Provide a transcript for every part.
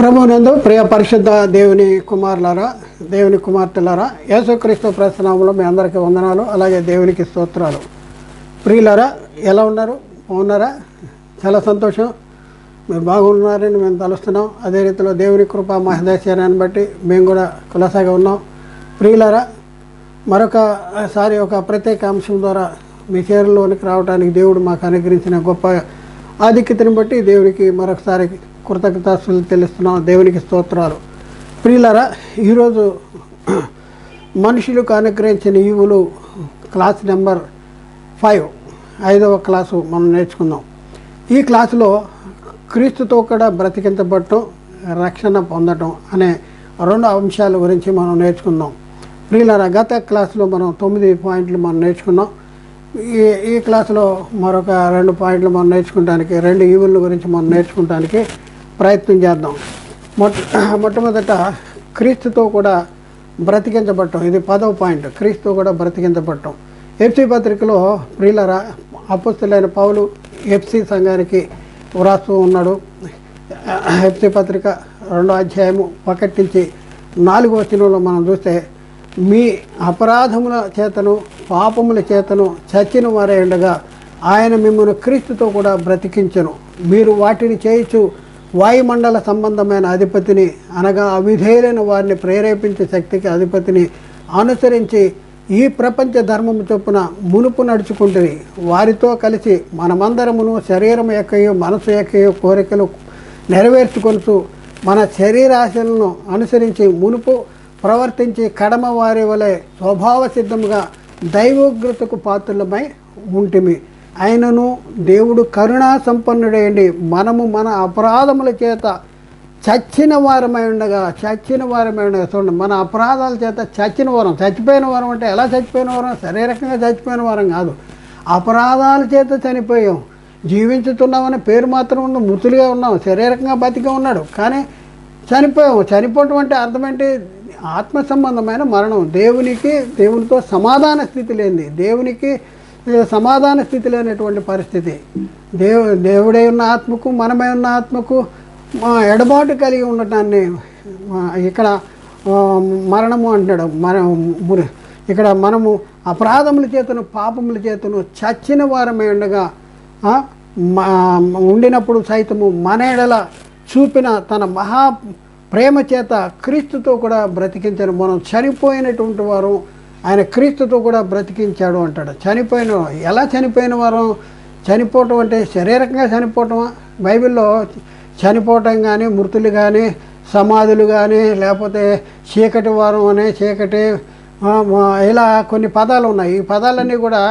ప్రభునందు ప్రియ పరిశుద్ధ దేవుని కుమారులారా, దేవుని కుమార్తెలారా, యేసుక్రీస్తు ప్రసనామంలో మీ అందరికీ వందనాలు, అలాగే దేవునికి స్తోత్రాలు. ప్రియులారా, ఎలా ఉన్నారు? బాగున్నారా? చాలా సంతోషం, మీరు బాగున్నారని మేము తలుస్తున్నాం. అదే రీతిలో దేవుని కృప మహదేశ్వర్యాన్ని బట్టి మేము కూడా కులాసాగా ఉన్నాం. ప్రియులారా, మరొకసారి ఒక ప్రత్యేక అంశం ద్వారా మీ చేరులోనికి రావడానికి దేవుడు మాకు అనుగ్రహించిన గొప్ప ఆధిక్యతను బట్టి దేవునికి మరొకసారి కృతజ్ఞతాస్తులు తెలుస్తున్నాం. దేవునికి స్తోత్రాలు. ప్రియులారా, ఈరోజు మనుషులకు అనుగ్రహించిన ఈవులు క్లాస్ నెంబర్ 5, 5వ క్లాసు మనం నేర్చుకుందాం. ఈ క్లాసులో క్రీస్తుతో కూడా బ్రతికించబడటం, రక్షణ పొందటం అనే 2 అంశాల గురించి మనం నేర్చుకుందాం. ప్రియులారా, గత క్లాసులో మనం 9 పాయింట్లు మనం నేర్చుకున్నాం. ఈ క్లాసులో మరొక 2 పాయింట్లు మనం నేర్చుకోవడానికి, 2 ఈవుల గురించి మనం నేర్చుకోవడానికి ప్రయత్నం చేద్దాం. మొట్టమొదట క్రీస్తుతో కూడా బ్రతికించబడటం. ఇది 10వ పాయింట్, క్రీస్తుతో కూడా బ్రతికించబడటం. ఎఫ్సి పత్రికలో ప్రియులారా, అపోస్తలుడైన పౌలు ఎఫ్సి సంఘానికి వ్రాస్తూ ఉన్నాడు. ఎఫ్సి పత్రిక 2వ అధ్యాయము 1 నుంచి 4వ వచనంలో మనం చూస్తే, మీ అపరాధముల చేతను పాపముల చేతను చచ్చిన వారే ఉండగా ఆయన మిమ్మల్ని క్రీస్తుతో కూడా బ్రతికించెను. మీరు వాటిని చేయించు వాయుమండల సంబంధమైన అధిపతిని, అనగా అవిధేయులైన వారిని ప్రేరేపించే శక్తికి అధిపతిని అనుసరించి ఈ ప్రపంచ ధర్మము చొప్పున మునుపు నడుచుకుంటుంది. వారితో కలిసి మనమందరమును శరీరం యొక్కయో మనసు యొక్కయో కోరికలు నెరవేర్చుకొనుచు మన శరీరాశలను అనుసరించి మునుపు ప్రవర్తించి కడమ వారి వలె స్వభావ సిద్ధముగా దైవోగ్రతకు పాత్రులమై ఉంటిమి. ఆయనను దేవుడు కరుణా సంపన్నుడేయండి, మనము మన అపరాధముల చేత చచ్చిన వారమై ఉండగా చూడండి, మన అపరాధాల చేత చచ్చిన వారం. చచ్చిపోయిన వారం అంటే ఎలా చచ్చిపోయిన వారం? శారీరకంగా చచ్చిపోయిన వారం కాదు, అపరాధాల చేత చనిపోయాం. జీవించుతున్నామని పేరు మాత్రం ఉన్నాం, మృతులుగా ఉన్నాం, శారీరకంగా బతికే ఉన్నాడు, కానీ చనిపోయాము. చనిపోవటం అంటే అర్థం ఏంటి? ఆత్మ సంబంధమైన మరణం. దేవునితో సమాధాన స్థితి లేనిది, దేవునికి సమాధాన స్థితి లేనటువంటి పరిస్థితి. దేవుడే ఉన్న ఆత్మకు మనమే ఉన్న ఆత్మకు ఎడబాటు కలిగి ఉండటాన్ని ఇక్కడ మరణము అంటున్నాడు. ఇక్కడ మనము అపరాధముల చేతను పాపముల చేతను చచ్చిన వారమై ఉండగా ఉండినప్పుడు సైతము మన ఎడల చూపిన తన మహా ప్రేమ చేత క్రీస్తుతో కూడా బ్రతికించాడు. మనం చనిపోయినటువంటి వారు ఆయన క్రీస్తుతో కూడా బ్రతికించాడు అంటాడు. ఎలా చనిపోయిన వారు? చనిపోవటం అంటే శారీరకంగా చనిపోవటమా? బైబిల్లో చనిపోవటం కానీ, మృతులు కానీ, సమాధులు కానీ, లేకపోతే చీకటి వారం అనే చీకటి, ఇలా కొన్ని పదాలు ఉన్నాయి. ఈ పదాలన్నీ కూడా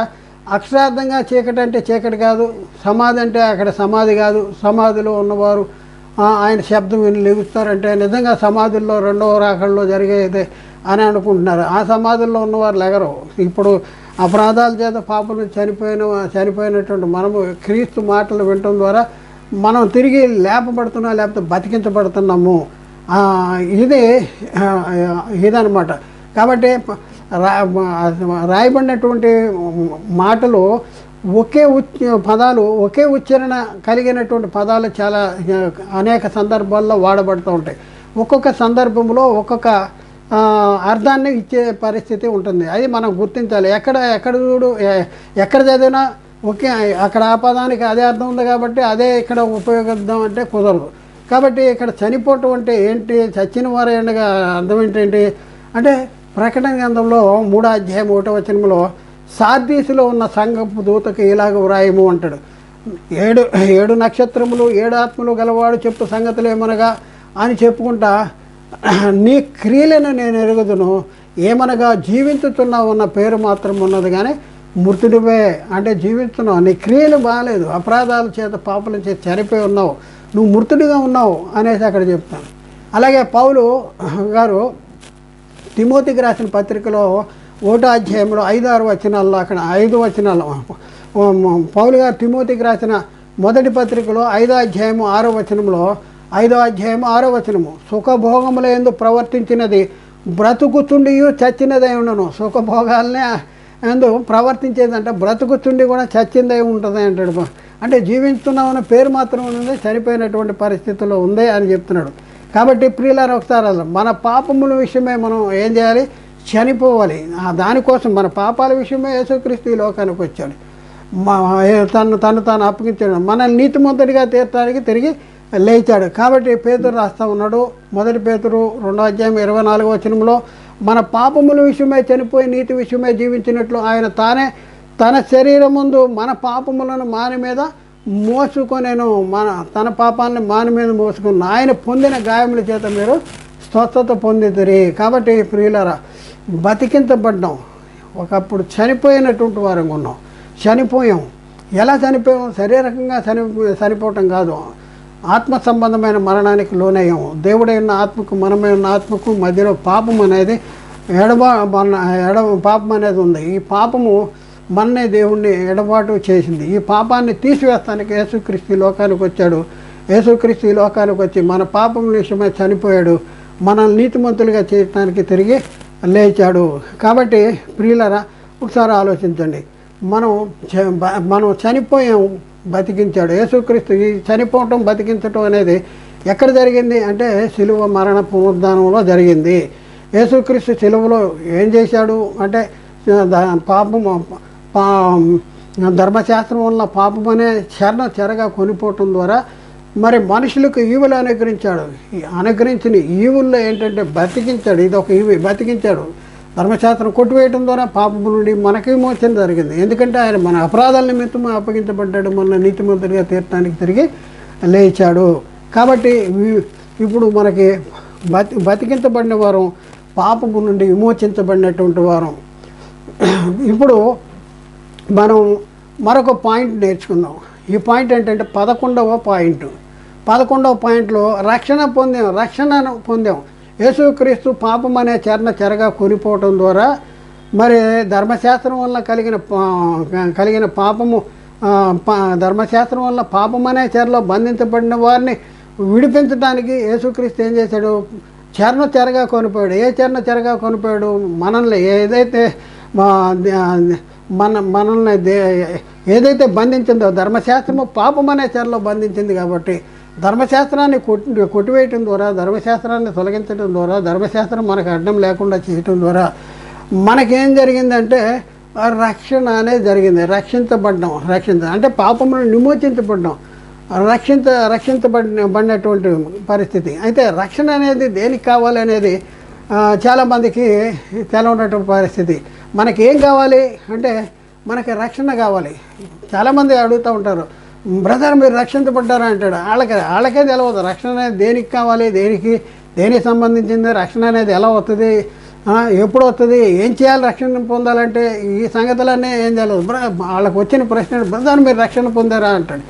అక్షరార్థంగా చీకటి అంటే చీకటి కాదు, సమాధి అంటే అక్కడ సమాధి కాదు. సమాధిలో ఉన్నవారు ఆయన శబ్దం విని లెగుస్తారంటే నిజంగా సమాధుల్లో 2వ రాకడలో జరిగేది అని అనుకుంటున్నారు. ఆ సమాధుల్లో ఉన్నవారు లెగరు. ఇప్పుడు అపరాధాల చేత పాపలు చనిపోయినటువంటి మనము క్రీస్తు మాటలు వినటం ద్వారా మనం తిరిగి లేపబడుతున్నాం, లేకపోతే బతికించబడుతున్నాము. ఇదనమాట. కాబట్టి రాయబడినటువంటి మాటలు ఒకే ఉచ్చారణ కలిగినటువంటి పదాలు చాలా అనేక సందర్భాల్లో వాడబడుతూ ఉంటాయి. ఒక్కొక్క సందర్భంలో ఒక్కొక్క అర్థాన్ని ఇచ్చే పరిస్థితి ఉంటుంది. అది మనం గుర్తించాలి. ఎక్కడ చదివినా అక్కడ ఆ పదానికి అదే అర్థం ఉంది కాబట్టి అదే ఇక్కడ ఉపయోగిద్దాం అంటే కుదరదు. కాబట్టి ఇక్కడ చనిపోవటం అంటే ఏంటి? చచ్చిన వారు ఉండగా అర్థం ఏంటంటే, అంటే ప్రకటన గ్రంథంలో 3వ అధ్యాయం 1వ వచనంలో సార్దీసులో ఉన్న సంఘపు దూతకు ఇలాగ వ్రాయము అంటాడు. 7 నక్షత్రములు 7 ఆత్మలు గలవాడు చెప్పు సంగతులు ఏమనగా అని చెప్పుకుంటా, నీ క్రియలను నేను ఎరుగుదును, ఏమనగా జీవించుతున్నావు ఉన్న పేరు మాత్రం ఉన్నది కానీ మృతుడివే. అంటే జీవిస్తున్నావు, నీ క్రియలు బాగాలేదు, అపరాధాల చేత పాపల చేత చనిపోయి ఉన్నావు, నువ్వు మృతుడిగా ఉన్నావు అనేసి అక్కడ చెప్తాను. అలాగే పౌలు గారు తిమోతికి రాసిన పత్రికలో 1వ అధ్యాయంలో 5-6 వచనాల్లో, అక్కడ 5 వచనాలు పౌలు గారు తిమోతికి రాసిన మొదటి పత్రికలో 5వ అధ్యాయము 6వ వచనంలో, 5వ అధ్యాయము 6వ వచనము, సుఖభోగముల యందు ప్రవర్తించినది బ్రతుకుచుండియు చచ్చినదై ఉండను. సుఖభోగాలనే ఎందు ప్రవర్తించేదంటే బ్రతుకుచుండి కూడా చచ్చిందై ఉంటుంది అంటాడు. అంటే జీవిస్తున్నామన్న పేరు మాత్రం ఉంది, చనిపోయినటువంటి పరిస్థితుల్లో ఉంది అని చెప్తున్నాడు. కాబట్టి ప్రియులారా ఒకసారి మన పాపముల విషయమే మనం ఏం చేయాలి? చనిపోవాలి. దానికోసం మన పాపాల విషయమే యేసుక్రీస్తు ఈ లోకానికి వచ్చాడు. తను తాను అప్పగించాడు, మనల్ని నీతిమంతుడిగా తీర్చడానికి తిరిగి లేచాడు. కాబట్టి పేతురు రాస్తా ఉన్నాడు, 1 పేతురు 2:24 మన పాపముల విషయమే చనిపోయి నీతి విషయమే జీవించినట్లు ఆయన తన శరీరం ముందు మన పాపములను మాని మీద మోసుకొనేను. తన పాపాన్ని మాని మీద మోసుకుని ఆయన పొందిన గాయముల చేత మీరు స్వస్థత పొందితిరి. కాబట్టి ప్రియులారా, బతికించబడ్డాం. ఒకప్పుడు చనిపోయినటువంటి వారంగా ఉన్నాం, చనిపోయాం. ఎలా చనిపోయాం? శారీరకంగా చనిపోవటం కాదు, ఆత్మ సంబంధమైన మరణానికి లోనయ్యాము. దేవుడై ఉన్న ఆత్మకు మనమై ఉన్న ఆత్మకు మధ్యలో పాపం అనేది పాపం అనేది ఉంది. ఈ పాపము మననే దేవుణ్ణి ఎడబాటు చేసింది. ఈ పాపాన్ని తీసివేస్తానికి యేసుక్రీస్తు లోకానికి వచ్చాడు. యేసుక్రీస్తు లోకానికి వచ్చి మన పాపం విషయమై చనిపోయాడు, మనల్ని నీతిమంతులుగా చేయడానికి తిరిగి లేచాడు. కాబట్టి ప్రియులరా ఒకసారి ఆలోచించండి, మనం చనిపోయాం, బతికించాడు యేసుక్రీస్తు. ఈ చనిపోవటం బతికించటం అనేది ఎక్కడ జరిగింది అంటే సిలువ మరణ పునరుద్ధానంలో జరిగింది. యేసుక్రీస్తు సిలువలో ఏం చేశాడు అంటే ధర్మశాస్త్రం వల్ల పాపం అనే చెరగా కొనిపోవటం ద్వారా మరి మనుషులకు ఈవులు అనుగ్రహించాడు. అనుగ్రహించిన ఈవుల్లో ఏంటంటే బతికించాడు. ఇది ఒక ఈవి, బతికించాడు. ధర్మశాస్త్రం కొట్టివేయడం ద్వారా పాపం నుండి మనకి విమోచన జరిగింది. ఎందుకంటే ఆయన మన అపరాధాల నిమిత్తం అప్పగించబడ్డాడు, మన నీతిమంతుడిగా తీర్చడానికి తిరిగి లేచాడు. కాబట్టి ఇప్పుడు మనకి బతికించబడిన వారం, పాపము నుండి విమోచించబడినటువంటి వారం. ఇప్పుడు మనం మరొక పాయింట్ నేర్చుకుందాం. ఈ పాయింట్ ఏంటంటే 11వ పాయింట్లో రక్షణను పొందాం. యేసుక్రీస్తు పాపం అనే చెరగా కొనిపోవటం ద్వారా మరి ధర్మశాస్త్రం వల్ల కలిగిన పాపము, ధర్మశాస్త్రం వల్ల పాపం అనే చెరలో బంధించబడిన వారిని విడిపించడానికి యేసుక్రీస్తు ఏం చేశాడు? చెరగా కొనిపోయాడు. ఏ చెరగా కొనిపోయాడు? మనల్ని ఏదైతే మనల్ని ఏదైతే బంధించిందో, ధర్మశాస్త్రము పాపం అనే చెరలో బంధించింది. కాబట్టి ధర్మశాస్త్రాన్ని కొట్టివేయటం ద్వారా, ధర్మశాస్త్రాన్ని తొలగించడం ద్వారా, ధర్మశాస్త్రం మనకు అడ్డం లేకుండా చేయటం ద్వారా మనకేం జరిగిందంటే రక్షణ అనేది జరిగింది. రక్షించబడ్డాం. అంటే పాపమును విమోచించబడ్డాం, రక్షించబడినటువంటి పరిస్థితి. అయితే రక్షణ అనేది దేనికి కావాలి అనేది చాలామందికి తెలవనటువంటి పరిస్థితి. మనకేం కావాలి అంటే మనకి రక్షణ కావాలి. చాలామంది అడుగుతూ ఉంటారు, బ్రదర్ మీరు రక్షించబడ్డారా అంటాడు. వాళ్ళకే తెలియదు రక్షణ అనేది దేనికి కావాలి, దేనికి సంబంధించింది, రక్షణ అనేది ఎలా వస్తుంది, ఎప్పుడు వస్తుంది, ఏం చేయాలి రక్షణ పొందాలంటే, ఈ సంగతులన్నీ ఏం తెలియదు. వాళ్ళకి వచ్చిన ప్రశ్న, బ్రదర్ మీరు రక్షణ పొందారా అంటాడు.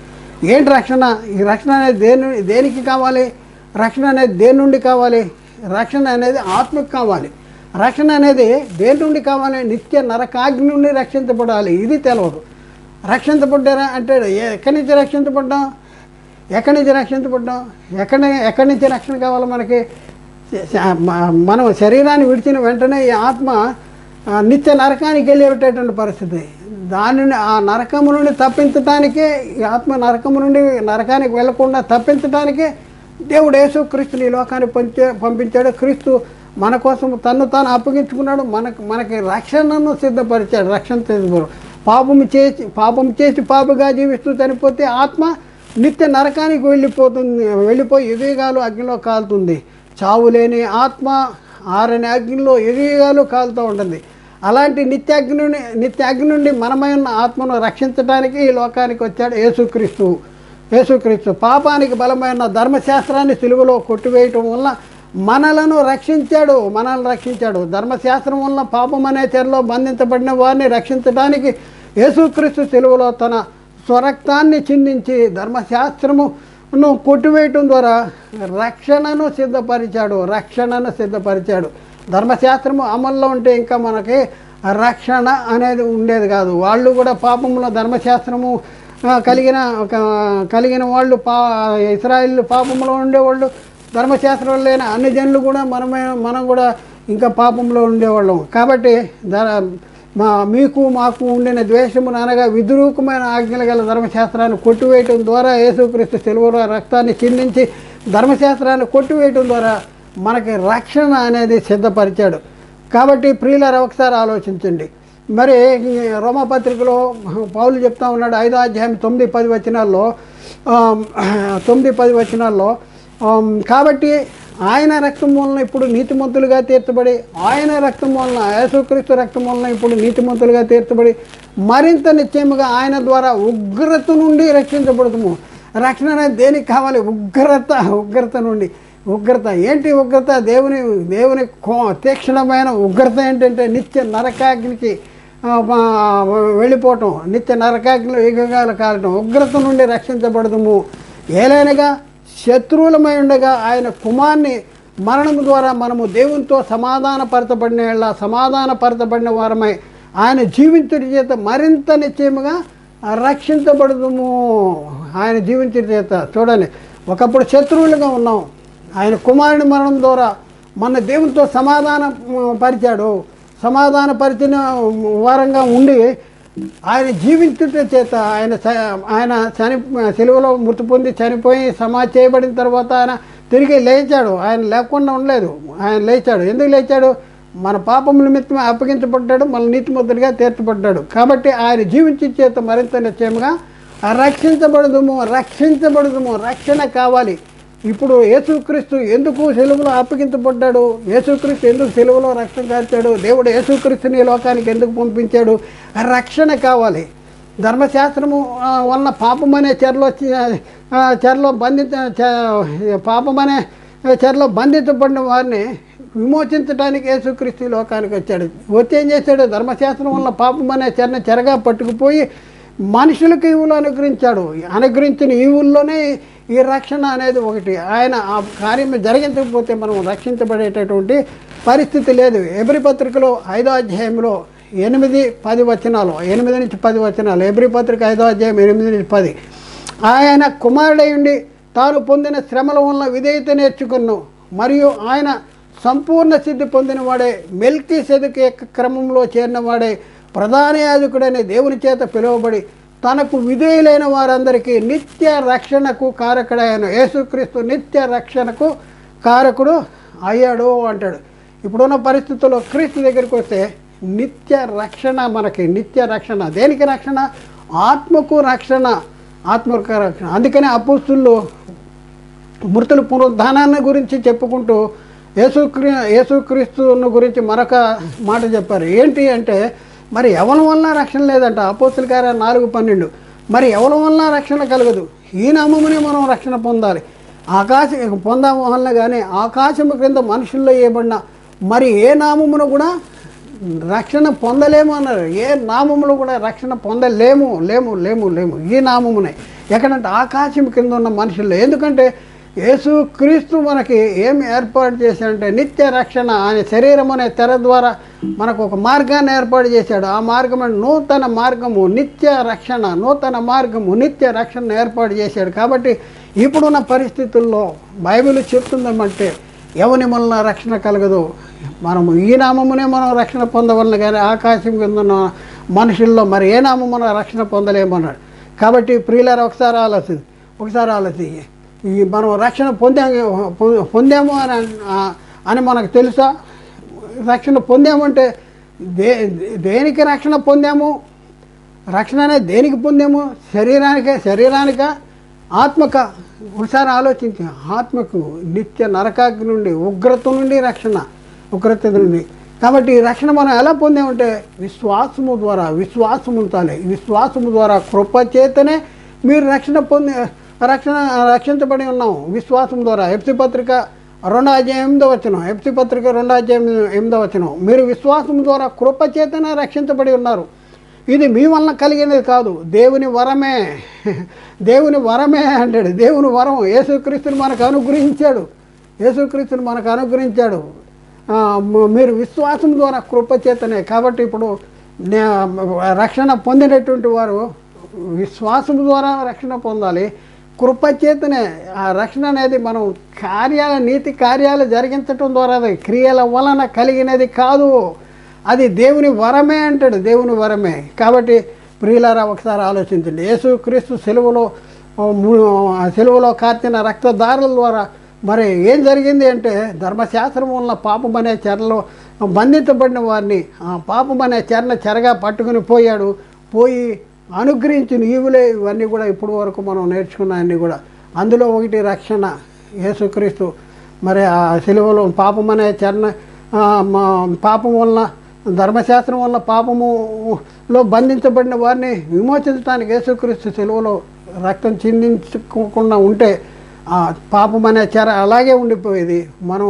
ఏంటి రక్షణ? ఈ రక్షణ అనేది దేనికి కావాలి? రక్షణ అనేది దేని నుండి కావాలి? రక్షణ అనేది ఆత్మకు కావాలి. రక్షణ అనేది దేని నుండి కావాలి? నిత్య నరకాగ్ని నుండి రక్షించబడాలి. ఇది తెలియదు. రక్షించబడ్డారా అంటే ఎక్కడి నుంచి రక్షించబడ్డాం? ఎక్కడి నుంచి రక్షణ కావాలి మనకి? మనం శరీరాన్ని విడిచిన వెంటనే ఈ ఆత్మ నిత్య నరకానికి వెళ్ళేటటువంటి పరిస్థితి. దానిని ఆ నరకము నుండి తప్పించడానికే, ఈ ఆత్మ నరకానికి వెళ్లకుండా తప్పించడానికే దేవుడు యేసుక్రీస్తుని ఈ లోకానికి పంపించాడు. క్రీస్తు మన కోసం తాను అప్పగించుకున్నాడు. మనకి రక్షణను సిద్ధపరిచాడు. పాపం చేసి పాపగా జీవిస్తూ చనిపోతే ఆత్మ నిత్య నరకానికి వెళ్ళిపోయి యుగయుగాలు అగ్నిలో కాలుతుంది. చావు లేని ఆత్మ ఆరని అగ్నిలో యుగయుగాలు కాలుతూ ఉంటుంది. అలాంటి నిత్య అగ్ని నుండి మనమై ఉన్న ఆత్మను రక్షించడానికి ఈ లోకానికి వచ్చాడు యేసుక్రీస్తు. పాపానికి బలమైన ధర్మశాస్త్రాన్ని సిలువలో కొట్టివేయటం వల్ల మనల్ని రక్షించాడు. ధర్మశాస్త్రం వల్ల పాపం అనే చెరలో బంధించబడిన వారిని రక్షించడానికి యేసుక్రీస్తు సిలువలో తన స్వరక్తాన్ని చిందించి ధర్మశాస్త్రమును కొట్టివేయటం ద్వారా రక్షణను సిద్ధపరిచాడు. ధర్మశాస్త్రము అమల్లో ఉంటే ఇంకా మనకి రక్షణ అనేది ఉండేది కాదు. వాళ్ళు కూడా పాపంలో ధర్మశాస్త్రము కలిగిన వాళ్ళు, ఇశ్రాయేలు పాపంలో ఉండేవాళ్ళు, ధర్మశాస్త్రం లేని అన్ని జనులు కూడా మనం కూడా ఇంకా పాపంలో ఉండేవాళ్ళం. కాబట్టి మాకు ఉండిన ద్వేషమును అనగా విద్రూపమైన ఆజ్ఞలు గల ధర్మశాస్త్రాన్ని కొట్టివేయటం ద్వారా యేసుక్రీస్తు సిలువలో రక్తాన్ని చిందించి ధర్మశాస్త్రాన్ని కొట్టివేయటం ద్వారా మనకి రక్షణ అనేది సిద్ధపరిచాడు. కాబట్టి ప్రియులారా ఒకసారి ఆలోచించండి. మరి రోమాపత్రికలో పౌలు చెప్తా ఉన్నాడు 5వ అధ్యాయం 9-10 వచనాల్లో 9-10 వచనాల్లో కాబట్టి ఆయన రక్తం వలన ఇప్పుడు నీతిమంతులుగా తీర్చబడి, ఆయన రక్తం వలన యేసుక్రీస్తు రక్తం వలన ఇప్పుడు నీతిమంతులుగా తీర్చబడి మరింత నిశ్చయముగా ఆయన ద్వారా ఉగ్రత నుండి రక్షించబడతాము. రక్షణ అనేది దేనికి కావాలి? ఉగ్రత నుండి. ఉగ్రత ఏంటి? ఉగ్రత దేవుని తీక్షణమైన ఉగ్రత ఏంటంటే నిత్య నరకాగ్నికి వెళ్ళిపోవటం, నిత్య నరకాగ్నిలో ఏకగాలు కాలటం. ఉగ్రత నుండి రక్షించబడతాము. ఏలైనగా శత్రువులమై ఉండగా ఆయన కుమార్ని మరణం ద్వారా మనము దేవునితో సమాధానపరచబడిన వారమై ఆయన జీవించుడి చేత మరింత నిశ్చయముగా రక్షించబడదుము. ఆయన జీవించుడి చేత. చూడండి, ఒకప్పుడు శత్రువులుగా ఉన్నాం, ఆయన కుమారుని మరణం ద్వారా మన దేవునితో సమాధానపరిచిన వారంగా ఉండి ఆయన జీవించుట చేత ఆయన సిలువలో మృతి పొంది చనిపోయి సమాధి చేయబడిన తర్వాత ఆయన తిరిగి లేచాడు. ఆయన లేకుండా ఉండలేదు, ఆయన లేచాడు. ఎందుకు లేచాడు? మన పాపం నిమిత్తమే అప్పగించబడ్డాడు, మన నీతిమంతుడిగా తీర్చబడ్డాడు. కాబట్టి ఆయన జీవించే చేత మరింత నిశ్చయముగా రక్షించబడదుము. రక్షణ కావాలి. ఇప్పుడు యేసుక్రీస్తు ఎందుకు సిలువలో అప్పగించబడ్డాడు? యేసుక్రీస్తు ఎందుకు సిలువలో రక్తం కార్చాడు? దేవుడు యేసుక్రీస్తుని ఈ లోకానికి ఎందుకు పంపించాడు? రక్షణ కావాలి. ధర్మశాస్త్రము వలన పాపమనే చెరలో బంధించబడిన వారిని విమోచించడానికి యేసుక్రీస్తు ఈ లోకానికి వచ్చాడు. వచ్చి ఏం చేశాడు? ధర్మశాస్త్రం వలన పాపమనే చెరగా పట్టుకుపోయి మనుషులకు ఈవులు అనుగ్రహించిన ఈవుల్లోనే ఈ రక్షణ అనేది ఒకటి. ఆయన ఆ కార్యం జరిగించకపోతే మనం రక్షించబడేటటువంటి పరిస్థితి లేదు. ఎబ్రీ పత్రికలో 5వ అధ్యాయంలో 8-10 వచనాలు, 8-10 వచనాలు, ఎబ్రీ పత్రిక 5వ అధ్యాయం 8-10, ఆయన కుమారుడై ఉండి తాను పొందిన శ్రమల వలన విధేయత నేర్చుకున్నాను, మరియు ఆయన సంపూర్ణ సిద్ధి పొందిన వాడే, మెల్కీసెదెకు క్రమంలో చేరిన వాడే, ప్రధాన యాజకుడనే దేవుని చేత పిలువబడి తనకు విధేయులైన వారందరికీ నిత్య రక్షణకు కారకుడైన యేసుక్రీస్తు నిత్య రక్షణకు కారకుడు అయ్యాడు అంటాడు. ఇప్పుడున్న పరిస్థితుల్లో క్రీస్తు దగ్గరికి వస్తే నిత్య రక్షణ, మనకి నిత్య రక్షణ. దేనికి రక్షణ? ఆత్మకు రక్షణ. అందుకనే అపోస్తులు మృతుల పునరుద్ధానాన్ని గురించి చెప్పుకుంటూ యేసుక్రీస్తును గురించి మరొక మాట చెప్పారు. ఏంటి అంటే, మరి ఎవరి వలన రక్షణ లేదంట. అపోస్తుల కార్యాలు 4:12. మరి ఎవరి వలన రక్షణ కలగదు? ఈ నామమునే మనం రక్షణ పొందాలి. పొందడం వలన కానీ ఆకాశము క్రింద మనుషుల్లో వేయబడిన మరి ఏ నామమును కూడా రక్షణ పొందలేము అన్నారు. ఏ నామములు కూడా రక్షణ పొందలేము. ఈ నామమునే. ఎక్కడంటే ఆకాశం కింద ఉన్న మనుషుల్లో. ఎందుకంటే యేసుక్రీస్తు మనకి ఏమి ఏర్పాటు చేశాడంటే నిత్య రక్షణ. ఆయన శరీరం అనే తెర ద్వారా మనకు ఒక మార్గాన్ని ఏర్పాటు చేశాడు. ఆ మార్గం నూతన మార్గము, నిత్య రక్షణ ఏర్పాటు చేశాడు. కాబట్టి ఇప్పుడున్న పరిస్థితుల్లో బైబిల్ చెప్తుందేమంటే ఎవని వలన రక్షణ కలగదు. మనము ఈ నామమునే మనం రక్షణ పొందవలన కానీ ఆకాశం కింద ఉన్న మనుషుల్లో మరి ఏ నామమున రక్షణ పొందలేమన్నాడు. కాబట్టి ప్రియులారా ఒకసారి ఆలోచించి ఈ మనం రక్షణ పొందాము అని మనకు తెలుసా? రక్షణ పొందామంటే దేనికి రక్షణ పొందాము? రక్షణ అనేది దేనికి పొందాము? శరీరానిక ఆత్మక? ఒకసారి ఆలోచించి. ఆత్మకు నిత్య నరకాగ్ని నుండి, ఉగ్రత నుండి రక్షణ. కాబట్టి ఈ రక్షణ మనం ఎలా పొందామంటే విశ్వాసము ద్వారా. ఉంచాలి. విశ్వాసము ద్వారా కృపచేతనే మీరు రక్షించబడి ఉన్నాం. విశ్వాసం ద్వారా. ఎఫ్సీ పత్రిక 2వ అధ్యాయం 8వ వచనం. మీరు విశ్వాసం ద్వారా కృపచేతనే రక్షించబడి ఉన్నారు. ఇది మీ వలన కలిగినది కాదు, దేవుని వరమే అంటాడు. దేవుని వరం. యేసుక్రీస్తుని మనకు అనుగ్రహించాడు. మీరు విశ్వాసం ద్వారా కృపచేతనే. కాబట్టి ఇప్పుడు రక్షణ పొందినటువంటి వారు విశ్వాసం ద్వారా రక్షణ పొందాలి. కృపచేతనే. ఆ రక్షణ అనేది మనం నీతి కార్యాలు జరిగించటం ద్వారా, క్రియల వలన కలిగినది కాదు. అది దేవుని వరమే అంటాడు. దేవుని వరమే. కాబట్టి ప్రియులారా ఒకసారి ఆలోచించండి. యేసుక్రీస్తు సిలువలో సిలువలో కార్చిన రక్తధారల ద్వారా మరి ఏం జరిగింది అంటే ధర్మశాస్త్రం వలన పాపం అనే చెరలో బంధించబడిన వారిని ఆ పాపం అనే చెరగా పట్టుకుని పోయి అనుగ్రహించిన ఈవులే ఇవన్నీ కూడా ఇప్పటి వరకు మనం నేర్చుకున్నాయన్నీ కూడా. అందులో ఒకటి రక్షణ. యేసుక్రీస్తు మరి ఆ సిలువలో పాపం అనే పాపం వలన ధర్మశాస్త్రం వల్ల పాపములో బంధించబడిన వారిని విమోచించడానికి యేసుక్రీస్తు సిలువలో రక్తం చిందించుకోకుండా ఉంటే ఆ పాపం అనే అలాగే ఉండిపోయేది. మనం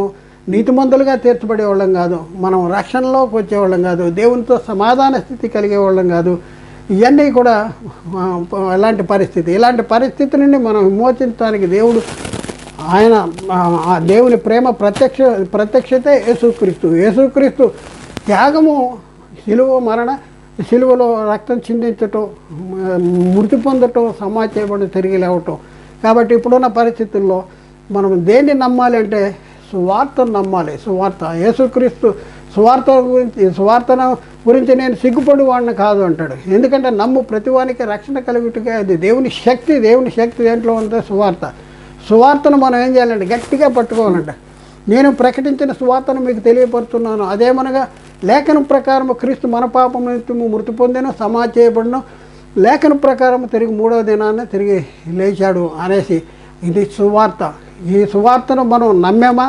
నీతిమంతులుగా తీర్చబడేవాళ్ళం కాదు, మనం రక్షణలోకి వచ్చేవాళ్ళం కాదు, దేవునితో సమాధాన స్థితి కలిగేవాళ్ళం కాదు. ఇవన్నీ కూడా ఇలాంటి పరిస్థితి నుండి మనం విమోచించడానికి దేవుని ప్రేమ ప్రత్యక్షతే యేసుక్రీస్తు త్యాగము, సిలువలో రక్తం చిందించటం, మృతి పొందటం, సమాధి చేయబడి తిరిగి లేవటం. కాబట్టి ఇప్పుడున్న పరిస్థితుల్లో మనం దేన్ని నమ్మాలి అంటే సువార్తను నమ్మాలి. యేసుక్రీస్తు సువార్తను గురించి నేను సిగ్గుపడి వాడిని కాదు అంటాడు. ఎందుకంటే నమ్ము ప్రతివానికి రక్షణ కలుగుటగా అది దేవుని శక్తి దేంట్లో ఉంటే సువార్తను మనం ఏం చేయాలంటే గట్టిగా పట్టుకోవాలంట. నేను ప్రకటించిన సువార్తను మీకు తెలియపరుస్తున్నాను, అదేమనగా లేఖనం ప్రకారం క్రీస్తు మన పాపం నిమిత్తము మృతి పొందిన సమాధి చేయబడిన, లేఖన ప్రకారం తిరిగి 3వ దినాన్ని తిరిగి లేచాడు అనేసి ఇది సువార్త. ఈ సువార్తను మనం నమ్మామా?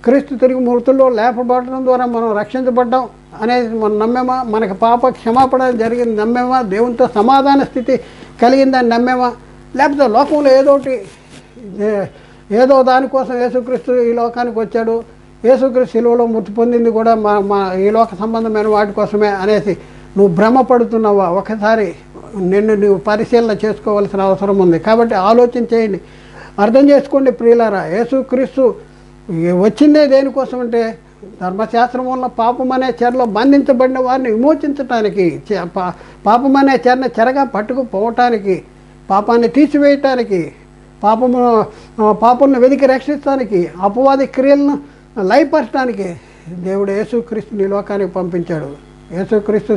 క్రీస్తు తిరిగి మృతుల్లో లేపబడడం ద్వారా మనం రక్షించబడ్డాం అనేది మనం నమ్మామా? మనకు పాప క్షమాపణ జరిగింది నమ్మామా? దేవునితో సమాధాన స్థితి కలిగిందని నమ్మామా? లేకపోతే లోకంలో ఏదో దానికోసం యేసుక్రీస్తు ఈ లోకానికి వచ్చాడు, యేసుక్రీస్తు సిలువలో మృతి పొందింది కూడా ఈ లోక సంబంధమైన వాటి కోసమే అనేసి నువ్వు భ్రమపడుతున్నావా? ఒకసారి నువ్వు పరిశీలన చేసుకోవాల్సిన అవసరం ఉంది. కాబట్టి ఆలోచన చేయండి, అర్థం చేసుకోండి ప్రియులారా. యేసుక్రీస్తు వచ్చిందే దేనికోసం అంటే ధర్మశాస్త్రం వల్ల పాపం అనే చెరలో బంధించబడిన వారిని విమోచించటానికి, పాపం అనే చెరగా పట్టుకుపోవటానికి, పాపాన్ని తీసివేయటానికి, పాపంను వెతికి రక్షించడానికి, అపవాది క్రియలను లయపరచడానికి దేవుడు యేసుక్రీస్తుని లోకానికి పంపించాడు. యేసుక్రీస్తు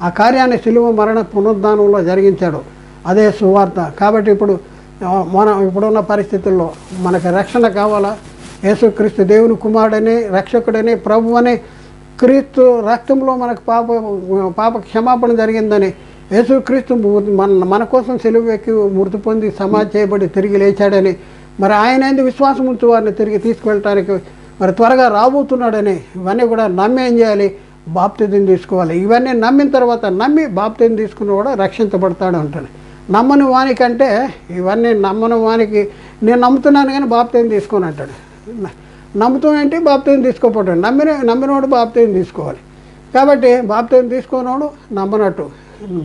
ఆ కార్యాన్ని సిలువ మరణ పునరుద్ధానంలో జరిగించాడు. అదే సువార్త. కాబట్టి ఇప్పుడున్న పరిస్థితుల్లో మనకు రక్షణ కావాలా? యేసుక్రీస్తు దేవుని కుమారుడని, రక్షకుడని, ప్రభు అని, క్రీస్తు రక్తంలో మనకు పాప క్షమాపణ జరిగిందని, యేసుక్రీస్తు మన కోసం సిలువ ఎక్కి మృతి పొంది సమాధి చేయబడి తిరిగి లేచాడని, మరి ఆయన ఎందుకు విశ్వాసం ఉంచు వారిని తిరిగి తీసుకువెళ్ళటానికి మరి త్వరగా రాబోతున్నాడని, ఇవన్నీ కూడా నమ్మి ఏం చేయాలి? బాప్తిజం తీసుకోవాలి. ఇవన్నీ నమ్మిన తర్వాత బాప్తిజం తీసుకున్న కూడా రక్షించబడతాడు అంటాడు. నమ్మని వానికంటే ఇవన్నీ నమ్మని వానికి నేను నమ్ముతున్నాను కానీ బాప్తిజం తీసుకోని అంటాడు. నమ్ముతానంటే బాప్తిజం తీసుకోపోతాడు. నమ్మినవాడు బాప్తిజం తీసుకోవాలి. కాబట్టి బాప్తిజం తీసుకోనోడు నమ్మనట్టు.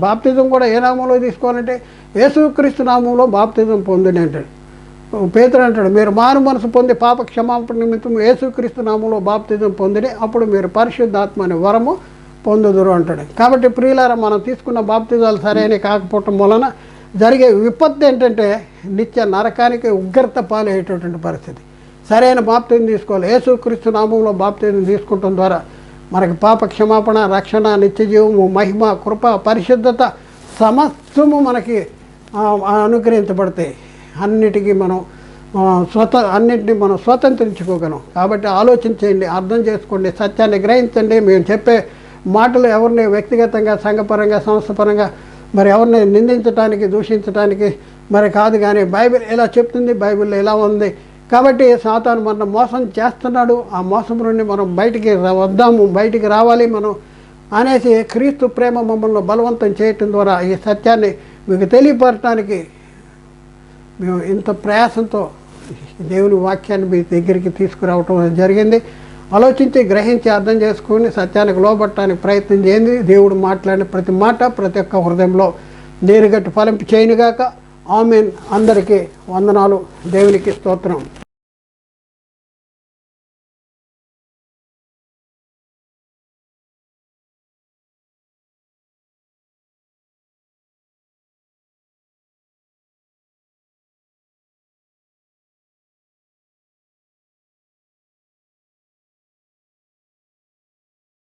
బాప్తిజం కూడా ఏ నామంలో తీసుకోవాలంటే యేసుక్రీస్తు నామంలో బాప్తిజం పొందని అంటాడు. పేతురు అంటాడు, మీరు మారు మనసు పొంది పాప క్షమాపణ నిమిత్తం యేసుక్రీస్తు నామంలో బాప్తిజం పొందిని, అప్పుడు మీరు పరిశుద్ధాత్మ అనే వరము పొందుదురు అంటాడు. కాబట్టి ప్రియులారా, మనం తీసుకున్న బాప్తిజాలు సరైన కాకపోవటం వలన జరిగే విపత్తు ఏంటంటే నిత్య నరకానికి ఉగ్రత పాలయ్యేటటువంటి పరిస్థితి. సరైన బాప్తిజం తీసుకోవాలి. యేసుక్రీస్తు నామంలో బాప్తిజం తీసుకోవటం ద్వారా మనకి పాప క్షమాపణ, రక్షణ, నిత్య జీవము, మహిమ, కృప, పరిశుద్ధత సమస్తము మనకి అనుగ్రహించబడతాయి. అన్నిటినీ మనం స్వతంత్రించుకోగలం. కాబట్టి ఆలోచించండి, అర్థం చేసుకోండి, సత్యాన్ని గ్రహించండి. మేము చెప్పే మాటలు ఎవరిని వ్యక్తిగతంగా, సంఘపరంగా, సంస్థపరంగా మరి ఎవరిని నిందించడానికి, దూషించడానికి మరి కాదు. కానీ బైబిల్ ఎలా చెప్తుంది, బైబిల్లో ఎలా ఉంది. కాబట్టి సాతాను మనం మోసం చేస్తున్నాడు. ఆ మోసం నుండి మనం బయటికి రావాలి మనం అనేసి క్రీస్తు ప్రేమ మమ్మల్ని బలవంతం చేయటం ద్వారా ఈ సత్యాన్ని మీకు తెలియపరచడానికి మేము ఇంత ప్రయాసంతో దేవుని వాక్యాన్ని మీ దగ్గరికి తీసుకురావటం జరిగింది. ఆలోచించి, గ్రహించి, అర్థం చేసుకొని సత్యానికి లోబట్టడానికి ప్రయత్నం చేయండి. దేవుడు మాట్లాడిన ప్రతి మాట ప్రతి ఒక్క హృదయంలో నీరుగట్టు ఫలింపు చేయనుగాక. ఆమేన్. అందరికీ వందనాలు. దేవునికి స్తోత్రం.